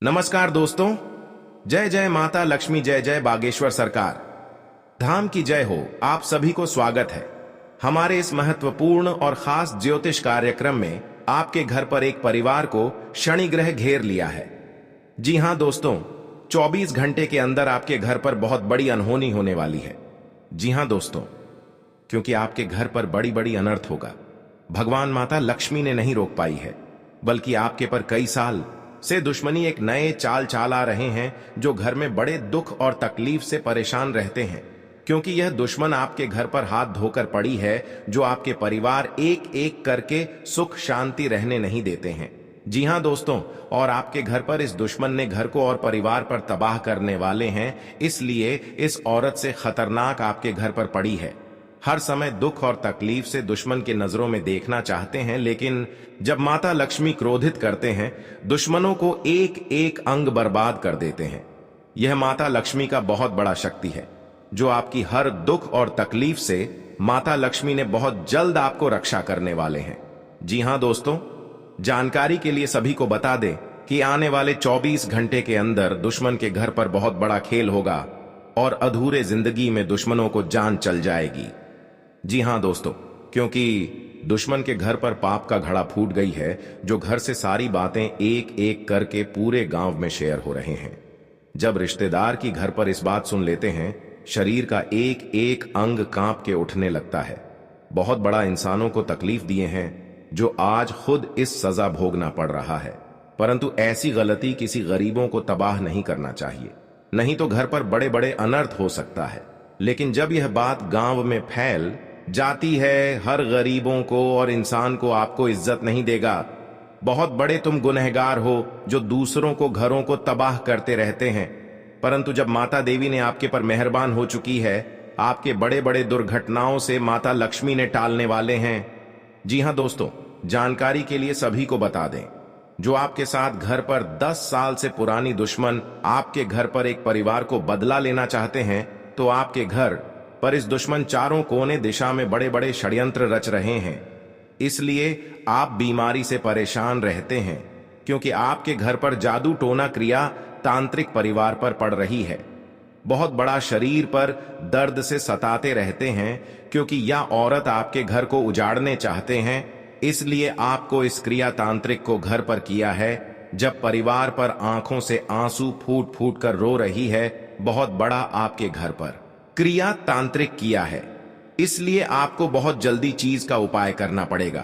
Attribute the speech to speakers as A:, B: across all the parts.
A: नमस्कार दोस्तों। जय जय माता लक्ष्मी, जय जय बागेश्वर सरकार, धाम की जय हो। आप सभी को स्वागत है हमारे इस महत्वपूर्ण और खास ज्योतिष कार्यक्रम में। आपके घर पर एक परिवार को शनि ग्रह घेर लिया है। जी हां दोस्तों, 24 घंटे के अंदर आपके घर पर बहुत बड़ी अनहोनी होने वाली है। जी हां दोस्तों, क्योंकि आपके घर पर बड़ी बड़ी अनर्थ होगा। भगवान माता लक्ष्मी ने नहीं रोक पाई है, बल्कि आपके पर कई साल से दुश्मनी एक नए चाल आ रहे हैं, जो घर में बड़े दुख और तकलीफ से परेशान रहते हैं। क्योंकि यह दुश्मन आपके घर पर हाथ धोकर पड़ी है, जो आपके परिवार एक एक करके सुख शांति रहने नहीं देते हैं। जी हां दोस्तों, और आपके घर पर इस दुश्मन ने घर को और परिवार पर तबाह करने वाले हैं। इसलिए इस औरत से खतरनाक आपके घर पर पड़ी है। हर समय दुख और तकलीफ से दुश्मन की नजरों में देखना चाहते हैं, लेकिन जब माता लक्ष्मी क्रोधित करते हैं, दुश्मनों को एक एक अंग बर्बाद कर देते हैं। यह माता लक्ष्मी का बहुत बड़ा शक्ति है, जो आपकी हर दुख और तकलीफ से माता लक्ष्मी ने बहुत जल्द आपको रक्षा करने वाले हैं। जी हां दोस्तों, जानकारी के लिए सभी को बता दें कि आने वाले 24 घंटे के अंदर दुश्मन के घर पर बहुत बड़ा खेल होगा और अधूरे जिंदगी में दुश्मनों को जान चल जाएगी। जी हां दोस्तों, क्योंकि दुश्मन के घर पर पाप का घड़ा फूट गई है, जो घर से सारी बातें एक एक करके पूरे गांव में शेयर हो रहे हैं। जब रिश्तेदार की घर पर इस बात सुन लेते हैं, शरीर का एक एक अंग कांप के उठने लगता है। बहुत बड़ा इंसानों को तकलीफ दिए हैं, जो आज खुद इस सजा भोगना पड़ रहा है। परंतु ऐसी गलती किसी गरीबों को तबाह नहीं करना चाहिए, नहीं तो घर पर बड़े बड़े अनर्थ हो सकता है। लेकिन जब यह बात गांव में फैल जाती है, हर गरीबों को और इंसान को आपको इज्जत नहीं देगा। बहुत बड़े तुम गुनहगार हो, जो दूसरों को घरों को तबाह करते रहते हैं। परंतु जब माता देवी ने आपके पर मेहरबान हो चुकी है, आपके बड़े बड़े दुर्घटनाओं से माता लक्ष्मी ने टालने वाले हैं। जी हां दोस्तों, जानकारी के लिए सभी को बता दें, जो आपके साथ घर पर 10 साल से पुरानी दुश्मन आपके घर पर एक परिवार को बदला लेना चाहते हैं, तो आपके घर पर इस दुश्मन चारों कोने दिशा में बड़े बड़े षड्यंत्र रच रहे हैं। इसलिए आप बीमारी से परेशान रहते हैं, क्योंकि आपके घर पर जादू टोना क्रिया तांत्रिक परिवार पर पड़ रही है। बहुत बड़ा शरीर पर दर्द से सताते रहते हैं, क्योंकि यह औरत आपके घर को उजाड़ने चाहते हैं। इसलिए आपको इस क्रिया तांत्रिक को घर पर किया है, जब परिवार पर आंखों से आंसू फूट फूट कर रो रही है। बहुत बड़ा आपके घर पर क्रिया तांत्रिक किया है, इसलिए आपको बहुत जल्दी चीज का उपाय करना पड़ेगा,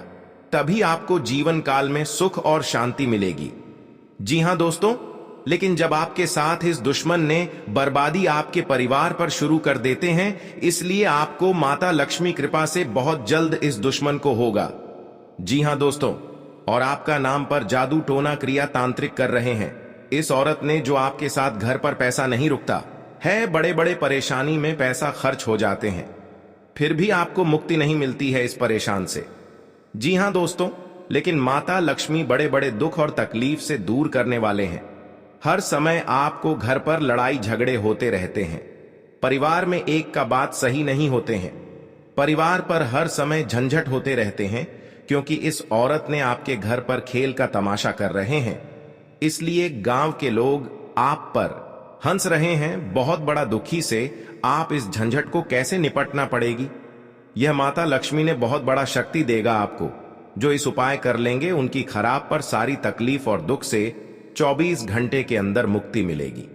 A: तभी आपको जीवन काल में सुख और शांति मिलेगी। जी हां दोस्तों, लेकिन जब आपके साथ इस दुश्मन ने बर्बादी आपके परिवार पर शुरू कर देते हैं, इसलिए आपको माता लक्ष्मी कृपा से बहुत जल्द इस दुश्मन को होगा। जी हां दोस्तों, और आपका नाम पर जादू टोना क्रिया तांत्रिक कर रहे हैं। इस औरत ने, जो आपके साथ घर पर पैसा नहीं रुकता है, बड़े बड़े परेशानी में पैसा खर्च हो जाते हैं, फिर भी आपको मुक्ति नहीं मिलती है इस परेशान से। जी हां दोस्तों, लेकिन माता लक्ष्मी बड़े बड़े दुख और तकलीफ से दूर करने वाले हैं। हर समय आपको घर पर लड़ाई झगड़े होते रहते हैं, परिवार में एक का बात सही नहीं होते हैं, परिवार पर हर समय झंझट होते रहते हैं, क्योंकि इस औरत ने आपके घर पर खेल का तमाशा कर रहे हैं। इसलिए गांव के लोग आप पर हंस रहे हैं। बहुत बड़ा दुखी से आप इस झंझट को कैसे निपटना पड़ेगी, यह माता लक्ष्मी ने बहुत बड़ा शक्ति देगा आपको। जो इस उपाय कर लेंगे, उनकी खराब पर सारी तकलीफ और दुख से 24 घंटे के अंदर मुक्ति मिलेगी।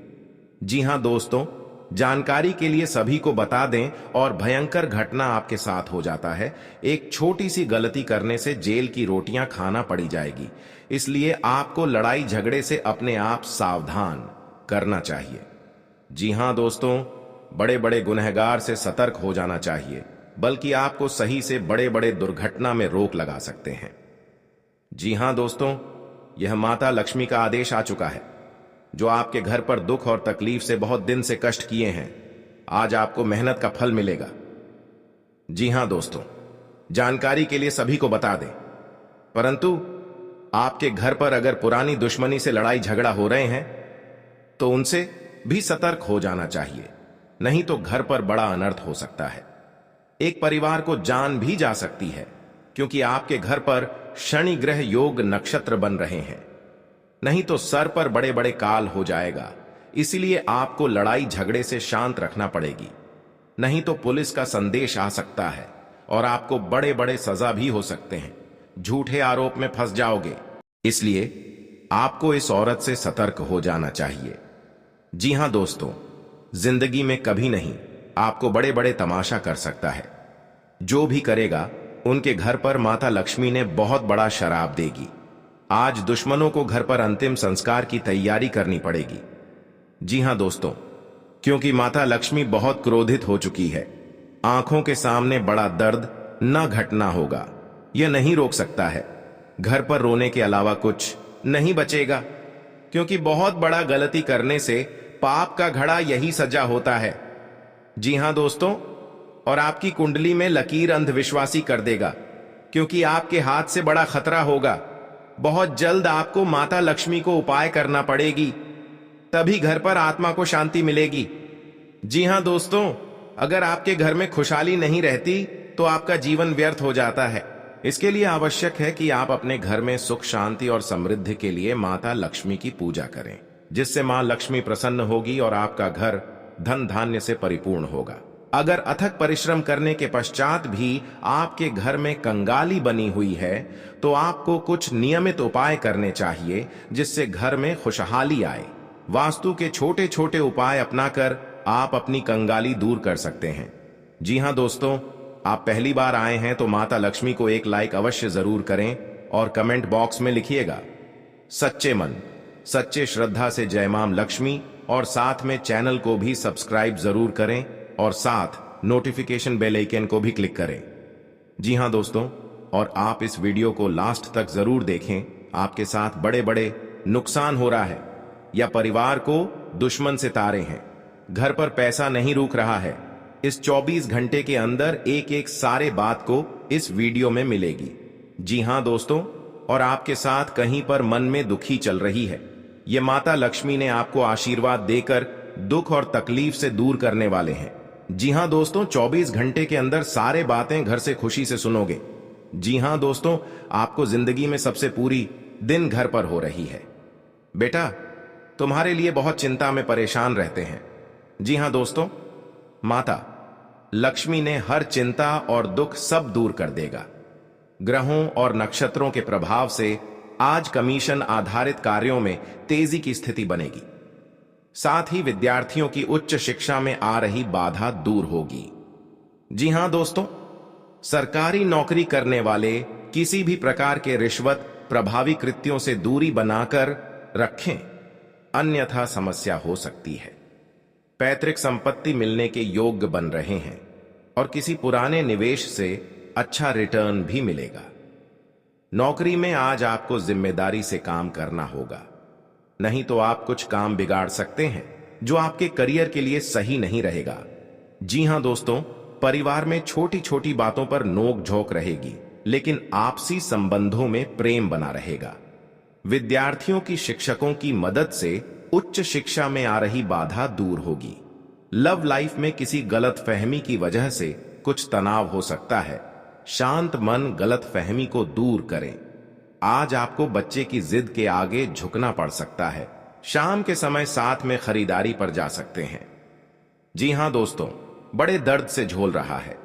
A: जी हां दोस्तों, जानकारी के लिए सभी को बता दें, और भयंकर घटना आपके साथ हो जाता है। एक छोटी सी गलती करने से जेल की रोटियां खाना पड़ी जाएगी। इसलिए आपको लड़ाई झगड़े से अपने आप सावधान करना चाहिए। जी हां दोस्तों, बड़े बड़े गुनहगार से सतर्क हो जाना चाहिए, बल्कि आपको सही से बड़े बड़े दुर्घटना में रोक लगा सकते हैं। जी हां दोस्तों, यह माता लक्ष्मी का आदेश आ चुका है, जो आपके घर पर दुख और तकलीफ से बहुत दिन से कष्ट किए हैं। आज आपको मेहनत का फल मिलेगा। जी हां दोस्तों, जानकारी के लिए सभी को बता दें, परंतु आपके घर पर अगर पुरानी दुश्मनी से लड़ाई झगड़ा हो रहे हैं, तो उनसे भी सतर्क हो जाना चाहिए, नहीं तो घर पर बड़ा अनर्थ हो सकता है। एक परिवार को जान भी जा सकती है, क्योंकि आपके घर पर शनि ग्रह योग नक्षत्र बन रहे हैं। नहीं तो सर पर बड़े बड़े काल हो जाएगा। इसीलिए आपको लड़ाई झगड़े से शांत रखना पड़ेगी, नहीं तो पुलिस का संदेश आ सकता है और आपको बड़े बड़े सजा भी हो सकते हैं। झूठे आरोप में फंस जाओगे। इसलिए आपको इस औरत से सतर्क हो जाना चाहिए। जी हां दोस्तों, जिंदगी में कभी नहीं आपको बड़े बड़े तमाशा कर सकता है। जो भी करेगा उनके घर पर माता लक्ष्मी ने बहुत बड़ा शराब देगी। आज दुश्मनों को घर पर अंतिम संस्कार की तैयारी करनी पड़ेगी। जी हां दोस्तों, क्योंकि माता लक्ष्मी बहुत क्रोधित हो चुकी है। आंखों के सामने बड़ा दर्द न घटना होगा, यह नहीं रोक सकता है। घर पर रोने के अलावा कुछ नहीं बचेगा, क्योंकि बहुत बड़ा गलती करने से पाप का घड़ा यही सजा होता है। जी हां दोस्तों, और आपकी कुंडली में लकीर अंधविश्वासी कर देगा, क्योंकि आपके हाथ से बड़ा खतरा होगा। बहुत जल्द आपको माता लक्ष्मी को उपाय करना पड़ेगी, तभी घर पर आत्मा को शांति मिलेगी। जी हां दोस्तों, अगर आपके घर में खुशहाली नहीं रहती तो आपका जीवन व्यर्थ हो जाता है। इसके लिए आवश्यक है कि आप अपने घर में सुख शांति और समृद्धि के लिए माता लक्ष्मी की पूजा करें, जिससे मां लक्ष्मी प्रसन्न होगी और आपका घर धन धान्य से परिपूर्ण होगा। अगर अथक परिश्रम करने के पश्चात भी आपके घर में कंगाली बनी हुई है तो आपको कुछ नियमित उपाय करने चाहिए, जिससे घर में खुशहाली आए। वास्तु के छोटे छोटे उपाय अपनाकर आप अपनी कंगाली दूर कर सकते हैं। जी हां दोस्तों, आप पहली बार आए हैं तो माता लक्ष्मी को एक लाइक अवश्य जरूर करें और कमेंट बॉक्स में लिखिएगा सच्चे मन सच्चे श्रद्धा से जय मां लक्ष्मी, और साथ में चैनल को भी सब्सक्राइब जरूर करें और साथ नोटिफिकेशन बेल आइकन को भी क्लिक करें। जी हां दोस्तों, और आप इस वीडियो को लास्ट तक जरूर देखें। आपके साथ बड़े बड़े नुकसान हो रहा है या परिवार को दुश्मन से तारे हैं, घर पर पैसा नहीं रुक रहा है, इस 24 घंटे के अंदर एक एक सारे बात को इस वीडियो में मिलेगी। जी हां दोस्तों, और आपके साथ कहीं पर मन में दुखी चल रही है, ये माता लक्ष्मी ने आपको आशीर्वाद देकर दुख और तकलीफ से दूर करने वाले हैं। जी हां दोस्तों, 24 घंटे के अंदर सारे बातें घर से खुशी से सुनोगे। जी हां दोस्तों, आपको जिंदगी में सबसे पूरी दिन घर पर हो रही है। बेटा तुम्हारे लिए बहुत चिंता में परेशान रहते हैं। जी हां दोस्तों, माता लक्ष्मी ने हर चिंता और दुख सब दूर कर देगा। ग्रहों और नक्षत्रों के प्रभाव से आज कमीशन आधारित कार्यों में तेजी की स्थिति बनेगी। साथ ही विद्यार्थियों की उच्च शिक्षा में आ रही बाधा दूर होगी। जी हां दोस्तों, सरकारी नौकरी करने वाले किसी भी प्रकार के रिश्वत प्रभावी कृत्यों से दूरी बनाकर रखें, अन्यथा समस्या हो सकती है। पैतृक संपत्ति मिलने के योग्य बन रहे हैं और किसी पुराने निवेश से अच्छा रिटर्न भी मिलेगा। नौकरी में आज आपको जिम्मेदारी से काम करना होगा, नहीं तो आप कुछ काम बिगाड़ सकते हैं जो आपके करियर के लिए सही नहीं रहेगा। जी हां दोस्तों, परिवार में छोटी छोटी बातों पर नोक झोंक रहेगी, लेकिन आपसी संबंधों में प्रेम बना रहेगा। विद्यार्थियों की शिक्षकों की मदद से उच्च शिक्षा में आ रही बाधा दूर होगी। लव लाइफ में किसी गलत फहमी की वजह से कुछ तनाव हो सकता है। शांत मन गलत फहमी को दूर करें। आज आपको बच्चे की जिद के आगे झुकना पड़ सकता है। शाम के समय साथ में खरीदारी पर जा सकते हैं। जी हां दोस्तों, बड़े दर्द से झोल रहा है।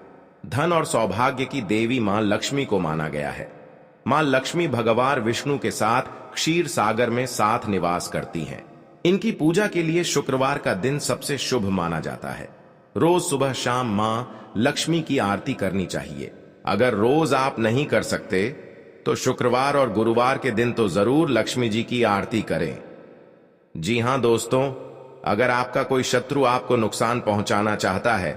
A: धन और सौभाग्य की देवी मां लक्ष्मी को माना गया है। मां लक्ष्मी भगवान विष्णु के साथ क्षीर सागर में साथ निवास करती हैं। इनकी पूजा के लिए शुक्रवार का दिन सबसे शुभ माना जाता है। रोज सुबह शाम मां लक्ष्मी की आरती करनी चाहिए। अगर रोज आप नहीं कर सकते तो शुक्रवार और गुरुवार के दिन तो जरूर लक्ष्मी जी की आरती करें। जी हां दोस्तों, अगर आपका कोई शत्रु आपको नुकसान पहुंचाना चाहता है,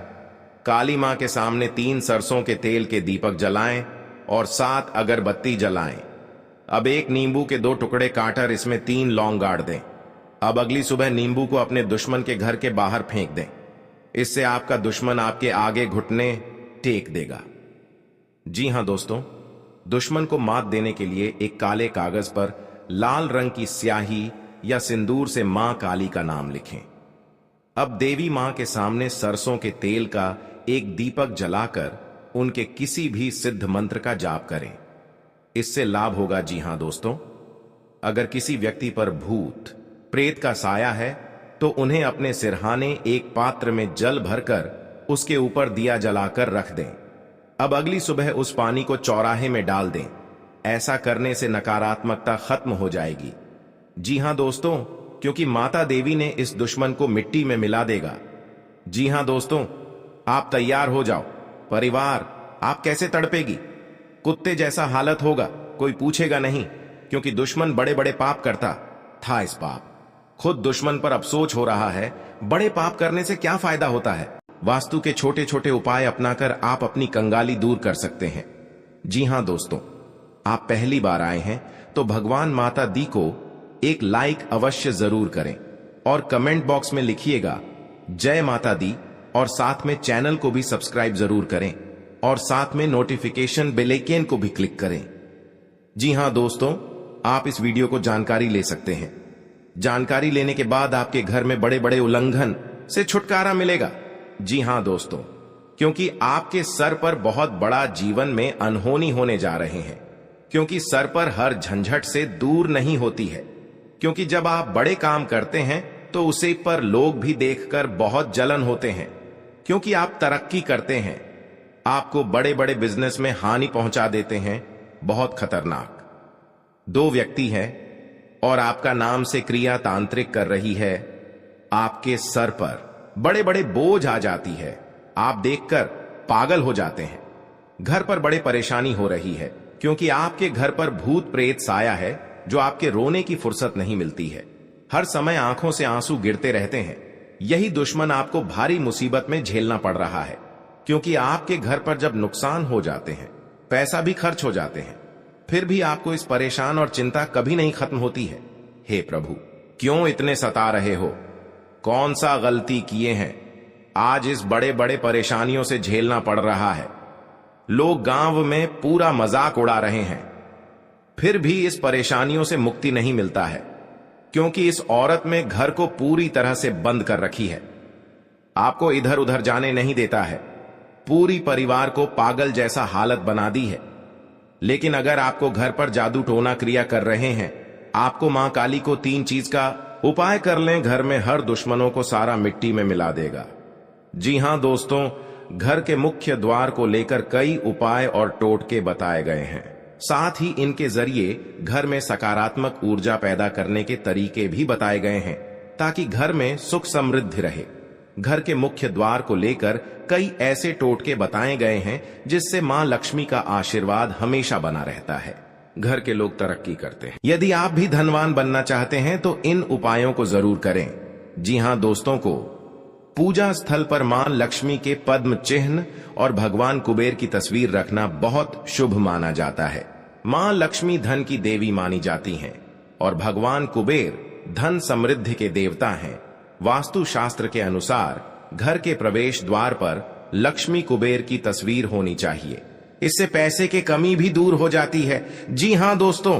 A: काली मां के सामने 3 सरसों के तेल के दीपक जलाएं और 7 अगरबत्ती जलाएं। अब एक नींबू के 2 टुकड़े काटकर इसमें 3 लौंग गाड़ दें। अब अगली सुबह नींबू को अपने दुश्मन के घर के बाहर फेंक दें। इससे आपका दुश्मन आपके आगे घुटने टेक देगा। जी हां दोस्तों, दुश्मन को मात देने के लिए एक काले कागज पर लाल रंग की स्याही या सिंदूर से मां काली का नाम लिखें। अब देवी मां के सामने सरसों के तेल का एक दीपक जलाकर उनके किसी भी सिद्ध मंत्र का जाप करें। इससे लाभ होगा। जी हां दोस्तों, अगर किसी व्यक्ति पर भूत प्रेत का साया है तो उन्हें अपने सिरहाने एक पात्र में जल भरकर उसके ऊपर दिया जलाकर रख दें। अब अगली सुबह उस पानी को चौराहे में डाल दें। ऐसा करने से नकारात्मकता खत्म हो जाएगी। जी हां दोस्तों, क्योंकि माता देवी ने इस दुश्मन को मिट्टी में मिला देगा। जी हां दोस्तों, आप तैयार हो जाओ। परिवार आप कैसे तड़पेगी, कुत्ते जैसा हालत होगा, कोई पूछेगा नहीं, क्योंकि दुश्मन बड़े बड़े पाप करता था। इस पाप खुद दुश्मन पर अफसोस हो रहा है। बड़े पाप करने से क्या फायदा होता है। वास्तु के छोटे छोटे उपाय अपनाकर आप अपनी कंगाली दूर कर सकते हैं। जी हां दोस्तों, आप पहली बार आए हैं तो भगवान माता दी को एक लाइक अवश्य जरूर करें और कमेंट बॉक्स में लिखिएगा जय माता दी, और साथ में चैनल को भी सब्सक्राइब जरूर करें और साथ में नोटिफिकेशन बेल आइकन को भी क्लिक करें। जी हां दोस्तों, आप इस वीडियो को जानकारी ले सकते हैं। जानकारी लेने के बाद आपके घर में बड़े बड़े उल्लंघन से छुटकारा मिलेगा। जी हां दोस्तों, क्योंकि आपके सर पर बहुत बड़ा जीवन में अनहोनी होने जा रहे हैं। क्योंकि सर पर हर झंझट से दूर नहीं होती है। क्योंकि जब आप बड़े काम करते हैं तो उसे पर लोग भी देखकर बहुत जलन होते हैं। क्योंकि आप तरक्की करते हैं, आपको बड़े बड़े बिजनेस में हानि पहुंचा देते हैं। बहुत खतरनाक दो व्यक्ति हैं और आपका नाम से क्रिया तांत्रिक कर रही है। आपके सर पर बड़े बड़े बोझ आ जाती है। आप देखकर पागल हो जाते हैं। घर पर बड़े परेशानी हो रही है, क्योंकि आपके घर पर भूत प्रेत साया है जो आपके रोने की फुर्सत नहीं मिलती है। हर समय आंखों से आंसू गिरते रहते हैं। यही दुश्मन आपको भारी मुसीबत में झेलना पड़ रहा है। क्योंकि आपके घर पर जब नुकसान हो जाते हैं, पैसा भी खर्च हो जाते हैं, फिर भी आपको इस परेशान और चिंता कभी नहीं खत्म होती है। हे प्रभु, क्यों इतने सता रहे हो? कौन सा गलती किए हैं आज इस बड़े बड़े परेशानियों से झेलना पड़ रहा है? लोग गांव में पूरा मजाक उड़ा रहे हैं, फिर भी इस परेशानियों से मुक्ति नहीं मिलता है। क्योंकि इस औरत में घर को पूरी तरह से बंद कर रखी है। आपको इधर उधर जाने नहीं देता है। पूरी परिवार को पागल जैसा हालत बना दी है। लेकिन अगर आपको घर पर जादू टोना क्रिया कर रहे हैं, आपको मां काली को 3 चीज का उपाय कर लें, घर में हर दुश्मनों को सारा मिट्टी में मिला देगा। जी हां दोस्तों, घर के मुख्य द्वार को लेकर कई उपाय और टोटके बताए गए हैं। साथ ही इनके जरिए घर में सकारात्मक ऊर्जा पैदा करने के तरीके भी बताए गए हैं, ताकि घर में सुख समृद्धि रहे। घर के मुख्य द्वार को लेकर कई ऐसे टोटके बताए गए हैं जिससे मां लक्ष्मी का आशीर्वाद हमेशा बना रहता है। घर के लोग तरक्की करते हैं। यदि आप भी धनवान बनना चाहते हैं तो इन उपायों को जरूर करें। जी हां दोस्तों, को पूजा स्थल पर मां लक्ष्मी के पद्म चिन्ह और भगवान कुबेर की तस्वीर रखना बहुत शुभ माना जाता है। मां लक्ष्मी धन की देवी मानी जाती हैं और भगवान कुबेर धन समृद्धि के देवता हैं। वास्तु शास्त्र के अनुसार घर के प्रवेश द्वार पर लक्ष्मी कुबेर की तस्वीर होनी चाहिए। इससे पैसे की कमी भी दूर हो जाती है। जी हां दोस्तों,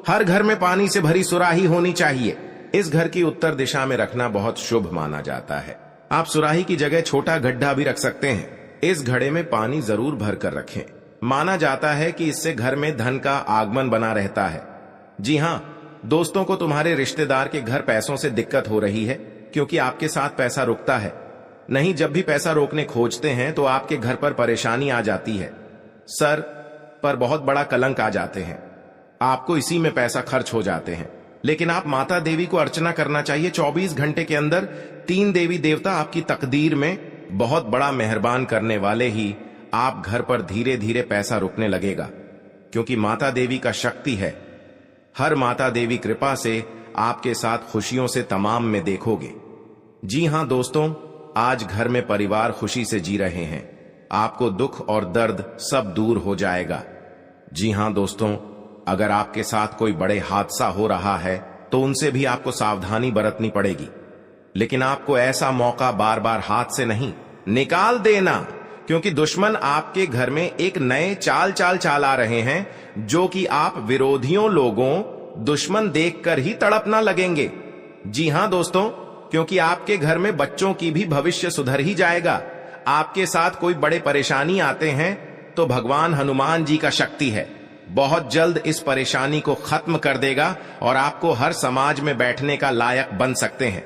A: हर घर में पानी से भरी सुराही होनी चाहिए। इस घर की उत्तर दिशा में रखना बहुत शुभ माना जाता है। आप सुराही की जगह छोटा गड्ढा भी रख सकते हैं। इस घड़े में पानी जरूर भर कर रखें। माना जाता है कि इससे घर में धन का आगमन बना रहता है। जी हां दोस्तों, को तुम्हारे रिश्तेदार के घर पैसों से दिक्कत हो रही है, क्योंकि आपके साथ पैसा रुकता है नहीं। जब भी पैसा रोकने खोजते हैं तो आपके घर पर परेशानी आ जाती है। सर पर बहुत बड़ा कलंक आ जाते हैं। आपको इसी में पैसा खर्च हो जाते हैं। लेकिन आप माता देवी को अर्चना करना चाहिए। 24 घंटे के अंदर 3 देवी देवता आपकी तकदीर में बहुत बड़ा मेहरबान करने वाले ही आप घर पर धीरे धीरे पैसा रुकने लगेगा। क्योंकि माता देवी का शक्ति है। हर माता देवी कृपा से आपके साथ खुशियों से तमाम में देखोगे। जी हां दोस्तों, आज घर में परिवार खुशी से जी रहे हैं। आपको दुख और दर्द सब दूर हो जाएगा। जी हां दोस्तों, अगर आपके साथ कोई बड़े हादसा हो रहा है तो उनसे भी आपको सावधानी बरतनी पड़ेगी। लेकिन आपको ऐसा मौका बार बार हाथ से नहीं निकाल देना, क्योंकि दुश्मन आपके घर में एक नए चाल चाला रहे हैं, जो कि आप विरोधियों लोगों दुश्मन देखकर ही तड़पना लगेंगे। जी हां दोस्तों, क्योंकि आपके घर में बच्चों की भी भविष्य सुधर ही जाएगा। आपके साथ कोई बड़े परेशानी आते हैं तो भगवान हनुमान जी का शक्ति है। बहुत जल्द इस परेशानी को खत्म कर देगा और आपको हर समाज में बैठने का लायक बन सकते हैं।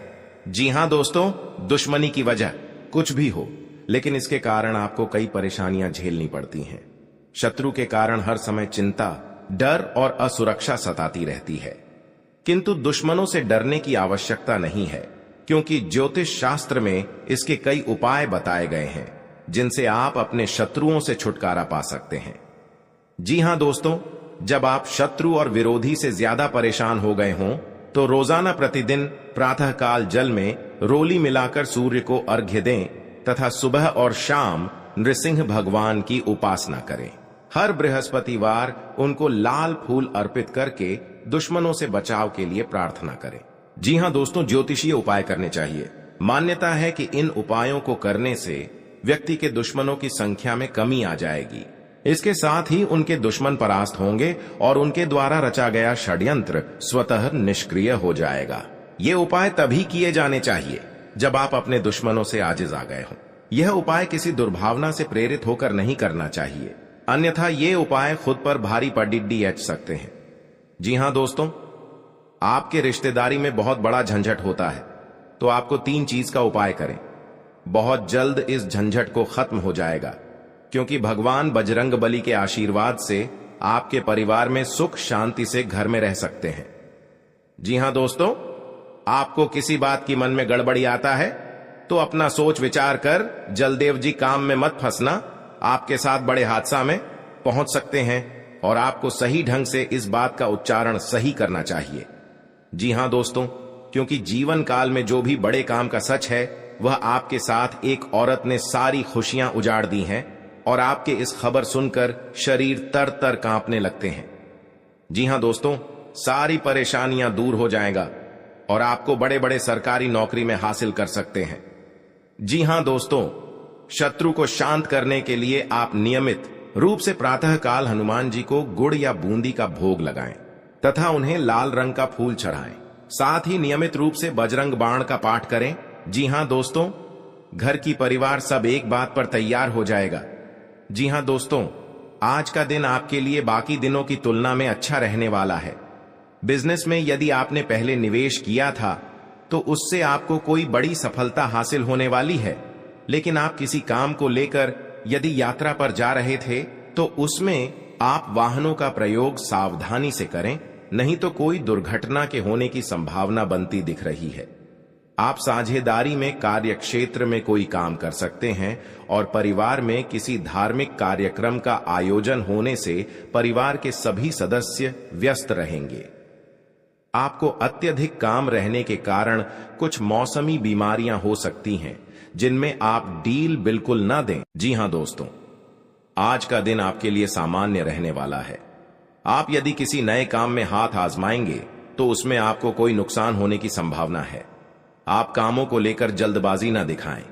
A: जी हां दोस्तों, दुश्मनी की वजह कुछ भी हो, लेकिन इसके कारण आपको कई परेशानियां झेलनी पड़ती हैं। शत्रु के कारण हर समय चिंता, डर और असुरक्षा सताती रहती है, किंतु दुश्मनों से डरने की आवश्यकता नहीं है, क्योंकि ज्योतिष शास्त्र में इसके कई उपाय बताए गए हैं जिनसे आप अपने शत्रुओं से छुटकारा पा सकते हैं। जी हां दोस्तों, जब आप शत्रु और विरोधी से ज्यादा परेशान हो गए हों तो रोजाना प्रतिदिन प्रातःकाल जल में रोली मिलाकर सूर्य को अर्घ्य दें तथा सुबह और शाम नृसिंह भगवान की उपासना करें। हर बृहस्पतिवार उनको लाल फूल अर्पित करके दुश्मनों से बचाव के लिए प्रार्थना करें। जी हां दोस्तों, ज्योतिषीय उपाय करने चाहिए। मान्यता है कि इन उपायों को करने से व्यक्ति के दुश्मनों की संख्या में कमी आ जाएगी। इसके साथ ही उनके दुश्मन परास्त होंगे और उनके द्वारा रचा गया षड्यंत्र स्वतः निष्क्रिय हो जाएगा। ये उपाय तभी किए जाने चाहिए जब आप अपने दुश्मनों से आजिज आ गए हों। यह उपाय किसी दुर्भावना से प्रेरित होकर नहीं करना चाहिए, अन्यथा ये उपाय खुद पर भारी पड़िड्डी एच सकते हैं। जी हां दोस्तों, आपके रिश्तेदारी में बहुत बड़ा झंझट होता है तो आपको 3 चीज का उपाय करें। बहुत जल्द इस झंझट को खत्म हो जाएगा, क्योंकि भगवान बजरंगबली के आशीर्वाद से आपके परिवार में सुख शांति से घर में रह सकते हैं। जी हां दोस्तों, आपको किसी बात की मन में गड़बड़ी आता है तो अपना सोच विचार कर जलदेव जी काम में मत फंसना। आपके साथ बड़े हादसा में पहुंच सकते हैं और आपको सही ढंग से इस बात का उच्चारण सही करना चाहिए। जी हां दोस्तों, क्योंकि जीवन काल में जो भी बड़े काम का सच है वह आपके साथ एक औरत ने सारी खुशियां उजाड़ दी हैं और आपके इस खबर सुनकर शरीर तर तर कांपने लगते हैं। जी हां दोस्तों, सारी परेशानियां दूर हो जाएगा और आपको बड़े बड़े सरकारी नौकरी में हासिल कर सकते हैं। जी हां दोस्तों, शत्रु को शांत करने के लिए आप नियमित रूप से प्रातःकाल हनुमान जी को गुड़ या बूंदी का भोग लगाएं तथा उन्हें लाल रंग का फूल चढ़ाएं। साथ ही नियमित रूप से बजरंग बाण का पाठ करें। जी हां दोस्तों, घर की परिवार सब एक बात पर तैयार हो जाएगा। जी हां दोस्तों, आज का दिन आपके लिए बाकी दिनों की तुलना में अच्छा रहने वाला है। बिजनेस में यदि आपने पहले निवेश किया था तो उससे आपको कोई बड़ी सफलता हासिल होने वाली है, लेकिन आप किसी काम को लेकर यदि यात्रा पर जा रहे थे तो उसमें आप वाहनों का प्रयोग सावधानी से करें, नहीं तो कोई दुर्घटना के होने की संभावना बनती दिख रही है। आप साझेदारी में कार्य क्षेत्र में कोई काम कर सकते हैं और परिवार में किसी धार्मिक कार्यक्रम का आयोजन होने से परिवार के सभी सदस्य व्यस्त रहेंगे। आपको अत्यधिक काम रहने के कारण कुछ मौसमी बीमारियां हो सकती हैं, जिनमें आप डील बिल्कुल ना दें। जी हां दोस्तों, आज का दिन आपके लिए सामान्य रहने वाला है। आप यदि किसी नए काम में हाथ आजमाएंगे तो उसमें आपको कोई नुकसान होने की संभावना है। आप कामों को लेकर जल्दबाजी ना दिखाएं।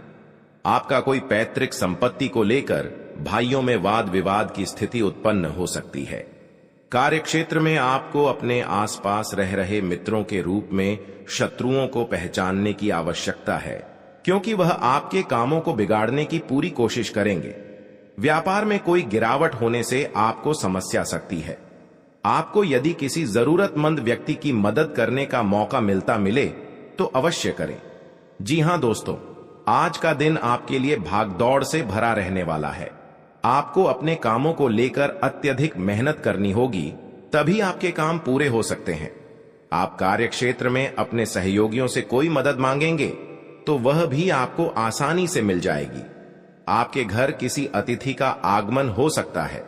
A: आपका कोई पैतृक संपत्ति को लेकर भाइयों में वाद विवाद की स्थिति उत्पन्न हो सकती है। कार्यक्षेत्र में आपको अपने आसपास रह रहे मित्रों के रूप में शत्रुओं को पहचानने की आवश्यकता है, क्योंकि वह आपके कामों को बिगाड़ने की पूरी कोशिश करेंगे। व्यापार में कोई गिरावट होने से आपको समस्या सकती है। आपको यदि किसी जरूरतमंद व्यक्ति की मदद करने का मौका मिले तो अवश्य करें। जी हां दोस्तों, आज का दिन आपके लिए भागदौड़ से भरा रहने वाला है। आपको अपने कामों को लेकर अत्यधिक मेहनत करनी होगी, तभी आपके काम पूरे हो सकते हैं। आप कार्यक्षेत्र में अपने सहयोगियों से कोई मदद मांगेंगे तो वह भी आपको आसानी से मिल जाएगी। आपके घर किसी अतिथि का आगमन हो सकता है।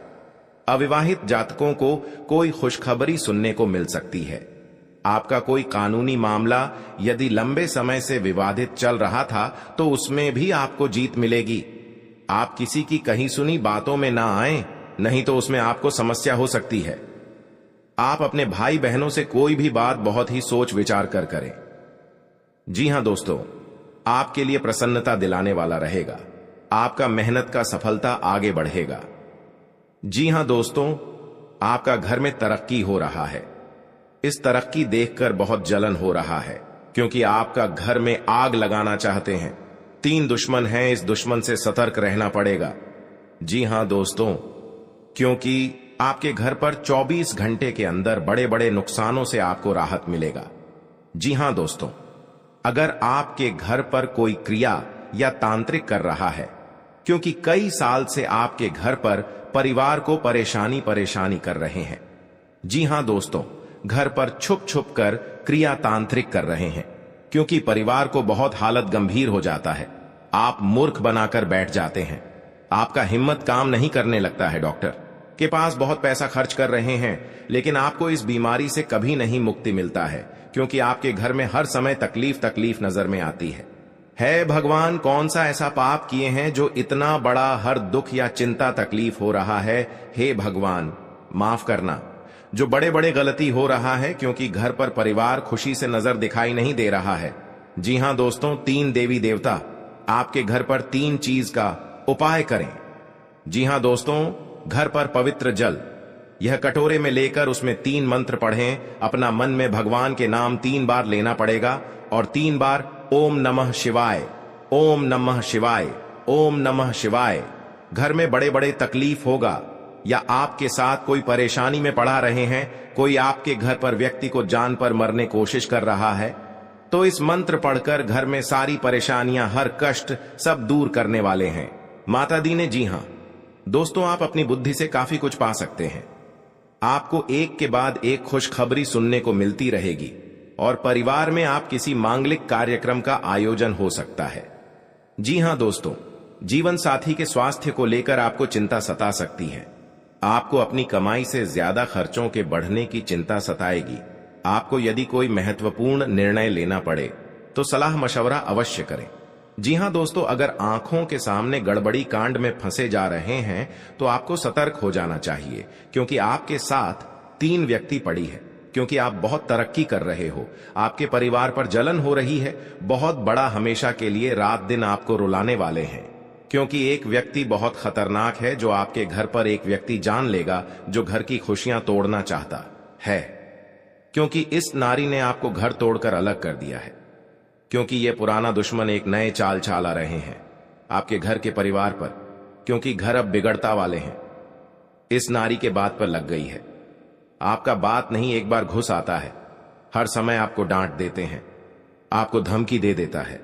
A: अविवाहित जातकों को कोई खुशखबरी सुनने को मिल सकती है। आपका कोई कानूनी मामला यदि लंबे समय से विवादित चल रहा था तो उसमें भी आपको जीत मिलेगी। आप किसी की कहीं सुनी बातों में ना आएं, नहीं तो उसमें आपको समस्या हो सकती है। आप अपने भाई बहनों से कोई भी बात बहुत ही सोच विचार कर करें। जी हां दोस्तों, आपके लिए प्रसन्नता दिलाने वाला रहेगा। आपका मेहनत का सफलता आगे बढ़ेगा। जी हां दोस्तों, आपका घर में तरक्की हो रहा है। इस तरक्की देखकर बहुत जलन हो रहा है, क्योंकि आपका घर में आग लगाना चाहते हैं। 3 दुश्मन हैं, इस दुश्मन से सतर्क रहना पड़ेगा। जी हां दोस्तों, क्योंकि आपके घर पर 24 घंटे के अंदर बड़े बड़े नुकसानों से आपको राहत मिलेगा। जी हां दोस्तों, अगर आपके घर पर कोई क्रिया या तांत्रिक कर रहा है, क्योंकि कई साल से आपके घर पर परिवार को परेशानी कर रहे हैं। जी हां दोस्तों, घर पर छुप छुप कर क्रिया तांत्रिक कर रहे हैं, क्योंकि परिवार को बहुत हालत गंभीर हो जाता है। आप मूर्ख बनाकर बैठ जाते हैं, आपका हिम्मत काम नहीं करने लगता है। डॉक्टर के पास बहुत पैसा खर्च कर रहे हैं, लेकिन आपको इस बीमारी से कभी नहीं मुक्ति मिलता है, क्योंकि आपके घर में हर समय तकलीफ नजर में आती है। भगवान, कौन सा ऐसा पाप किए हैं जो इतना बड़ा हर दुख या चिंता तकलीफ हो रहा है? हे भगवान, माफ करना। जो बड़े बड़े गलती हो रहा है, क्योंकि घर पर परिवार खुशी से नजर दिखाई नहीं दे रहा है। जी हां दोस्तों, 3 देवी देवता आपके घर पर 3 चीज का उपाय करें। जी हां दोस्तों, घर पर पवित्र जल यह कटोरे में लेकर उसमें 3 मंत्र पढ़ें। अपना मन में भगवान के नाम 3 बार लेना पड़ेगा और 3 बार ओम नमः शिवाय, ओम नमः शिवाय, ओम नमः शिवाय। घर में बड़े बड़े तकलीफ होगा या आपके साथ कोई परेशानी में पड़ा रहे हैं, कोई आपके घर पर व्यक्ति को जान पर मरने कोशिश कर रहा है, तो इस मंत्र पढ़कर घर में सारी परेशानियां, हर कष्ट सब दूर करने वाले हैं माता दी ने। जी हां दोस्तों, आप अपनी बुद्धि से काफी कुछ पा सकते हैं। आपको एक के बाद एक खुशखबरी सुनने को मिलती रहेगी और परिवार में आप किसी मांगलिक कार्यक्रम का आयोजन हो सकता है। जी हां दोस्तों, जीवन साथी के स्वास्थ्य को लेकर आपको चिंता सता सकती है। आपको अपनी कमाई से ज्यादा खर्चों के बढ़ने की चिंता सताएगी। आपको यदि कोई महत्वपूर्ण निर्णय लेना पड़े तो सलाह मशवरा अवश्य करें। जी हां दोस्तों, अगर आंखों के सामने गड़बड़ी कांड में फंसे जा रहे हैं तो आपको सतर्क हो जाना चाहिए, क्योंकि आपके साथ 3 व्यक्ति पड़ी है, क्योंकि आप बहुत तरक्की कर रहे हो। आपके परिवार पर जलन हो रही है, बहुत बड़ा हमेशा के लिए रात दिन आपको रुलाने वाले हैं, क्योंकि एक व्यक्ति बहुत खतरनाक है जो आपके घर पर एक व्यक्ति जान लेगा जो घर की खुशियां तोड़ना चाहता है, क्योंकि इस नारी ने आपको घर तोड़कर अलग कर दिया है, क्योंकि ये पुराना दुश्मन एक नए चाल चला रहे हैं आपके घर के परिवार पर, क्योंकि घर अब बिगड़ता वाले हैं। इस नारी के बात पर लग गई है। आपका बात नहीं एक बार घुस आता है, हर समय आपको डांट देते हैं, आपको धमकी दे देता है।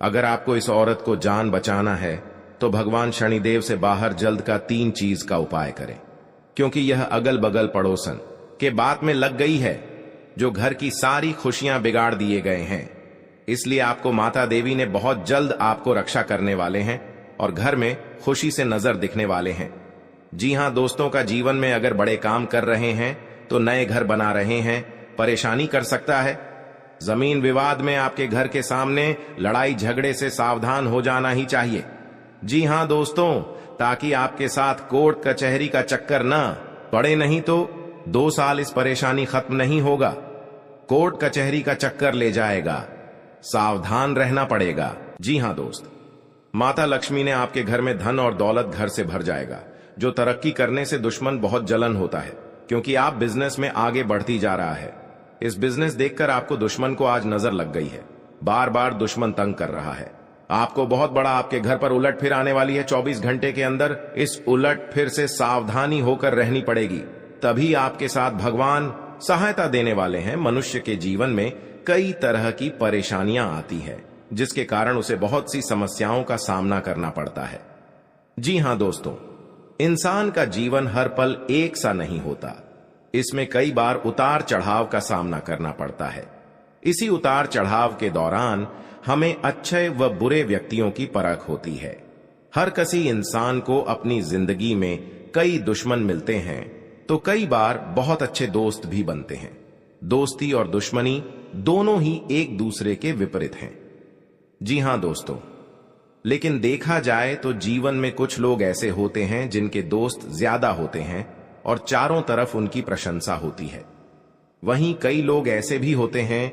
A: अगर आपको इस औरत को जान बचाना है तो भगवान शनिदेव से बाहर जल्द का 3 चीज का उपाय करें, क्योंकि यह अगल बगल पड़ोसन के बात में लग गई है जो घर की सारी खुशियां बिगाड़ दिए गए हैं। इसलिए आपको माता देवी ने बहुत जल्द आपको रक्षा करने वाले हैं और घर में खुशी से नजर दिखने वाले हैं। जी हां दोस्तों, का जीवन में अगर बड़े काम कर रहे हैं तो नए घर बना रहे हैं, परेशानी कर सकता है। जमीन विवाद में आपके घर के सामने लड़ाई झगड़े से सावधान हो जाना ही चाहिए। जी हां दोस्तों, ताकि आपके साथ कोर्ट कचहरी का चक्कर ना पड़े, नहीं तो 2 साल इस परेशानी खत्म नहीं होगा, कोर्ट कचहरी का चक्कर ले जाएगा, सावधान रहना पड़ेगा। जी हां दोस्त, माता लक्ष्मी ने आपके घर में धन और दौलत घर से भर जाएगा। जो तरक्की करने से दुश्मन बहुत जलन होता है, क्योंकि आप बिजनेस में आगे बढ़ती जा रहा है। इस बिजनेस देखकर आपको दुश्मन को आज नजर लग गई है, बार बार दुश्मन तंग कर रहा है। आपको बहुत बड़ा आपके घर पर उलट फिर आने वाली है 24 घंटे के अंदर। इस उलट फिर से सावधानी होकर रहनी पड़ेगी, तभी आपके साथ भगवान सहायता देने वाले हैं। मनुष्य के जीवन में कई तरह की परेशानियां आती है, जिसके कारण उसे बहुत सी समस्याओं का सामना करना पड़ता है। जी हां दोस्तों, इंसान का जीवन हर पल एक सा नहीं होता, इसमें कई बार उतार चढ़ाव का सामना करना पड़ता है। इसी उतार चढ़ाव के दौरान हमें अच्छे व बुरे व्यक्तियों की परख होती है। हर किसी इंसान को अपनी जिंदगी में कई दुश्मन मिलते हैं, तो कई बार बहुत अच्छे दोस्त भी बनते हैं। दोस्ती और दुश्मनी दोनों ही एक दूसरे के विपरीत हैं। जी हां दोस्तों, लेकिन देखा जाए तो जीवन में कुछ लोग ऐसे होते हैं जिनके दोस्त ज्यादा होते हैं और चारों तरफ उनकी प्रशंसा होती है। वहीं कई लोग ऐसे भी होते हैं